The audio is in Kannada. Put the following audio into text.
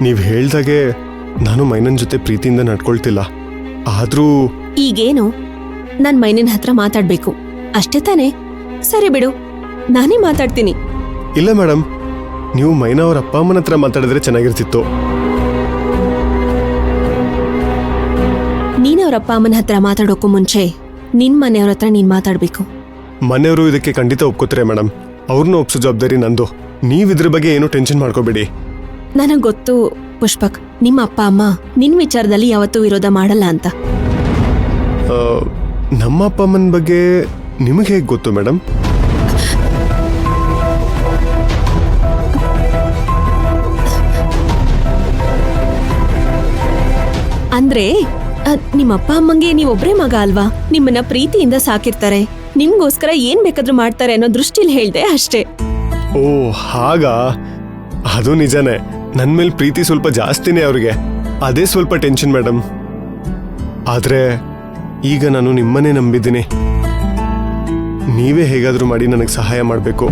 ನೀವು ಹೇಳ್ದಾಗೆ ನಾನು ಮೈನನ್ ಜೊತೆ ಪ್ರೀತಿಯಿಂದ ನಡ್ಕೊಳ್ತಿಲ್ಲ. ಆದ್ರೂ ಈಗೇನು ನಾನ್ ಮೈನಿನ ಹತ್ರ ಮಾತಾಡ್ಬೇಕು ಅಷ್ಟೇ ತಾನೇ? ಸರಿ ಬಿಡು, ನಾನೇ ಮಾತಾಡ್ತೀನಿ. ಇಲ್ಲ ಮೇಡಮ್, ನೀವು ಮೈನಾ ಅವ್ರ ಅಪ್ಪ ಅಮ್ಮನ ಹತ್ರ ಮಾತಾಡಿದ್ರೆ ಚೆನ್ನಾಗಿರ್ತಿತ್ತು. ನೀನ್ ಅವ್ರ ಅಪ್ಪ ಅಮ್ಮನ ಹತ್ರ ಮಾತಾಡೋಕ್ಕೂ ಮುಂಚೆ ನಿನ್ ಮನೆಯವ್ರ ಹತ್ರ ನೀನ್ ಮಾತಾಡ್ಬೇಕು. ಮನೆಯವರು ಇದಕ್ಕೆ ಖಂಡಿತ ಒಪ್ಕೋತಾರೆ ಮೇಡಮ್. ಅವ್ರನ್ನ ಒಪ್ಸೋ ಜವಾಬ್ದಾರಿ ನಂದು. ನೀವು ಇದ್ರ ಬಗ್ಗೆ ಏನು ಟೆನ್ಷನ್ ಮಾಡ್ಕೋಬೇಡಿ. ನನಗ್ ಗೊತ್ತು ಪುಷ್ಪಕ್, ನಿಮ್ಮ ಅಪ್ಪ ಅಮ್ಮ ನಿನ್ ವಿಚಾರದಲ್ಲಿ ಯಾವತ್ತೂ ವಿರೋಧ ಮಾಡಲ್ಲ ಅಂತ. ನಮ್ಮ ಅಪ್ಪ ಅಮ್ಮನ ಬಗ್ಗೆ ನಿಮಗೆ ಹೇಗೆ ಗೊತ್ತು ಮೇಡಮ್? ಅಂದ್ರೆ ನಿಮ್ಮ ಅಪ್ಪ ಅಮ್ಮಂಗೆ ನೀವೊಬ್ರೇ ಮಗ ಅಲ್ವಾ? ನಿಮ್ಮನ್ನ ಪ್ರೀತಿಯಿಂದ ಸಾಕಿರ್ತಾರೆ, ನಿಮ್ಗೋಸ್ಕರ ಏನ್ ಬೇಕಾದ್ರೂ ಮಾಡ್ತಾರೆ ಅನ್ನೋ ದೃಷ್ಟಿಲಿ ಹೇಳ್ದೆ ಅಷ್ಟೇ. ಓ ಹಾಗಾ? ಅದು ನಿಜಾನೇ. ನನ್ನ ಮೇಲೆ ಪ್ರೀತಿ ಸ್ವಲ್ಪ ಜಾಸ್ತಿನೇ ಅವ್ರಿಗೆ. ಅದೇ ಸ್ವಲ್ಪ ಟೆನ್ಷನ್ ಮೇಡಮ್. ಆದ್ರೆ ಈಗ ನಾನು ನಿಮ್ಮನ್ನೇ ನಂಬಿದ್ದೀನಿ. ನೀವೇ ಹೇಗಾದ್ರೂ ಮಾಡಿ ನನಗೆ ಸಹಾಯ ಮಾಡಬೇಕು.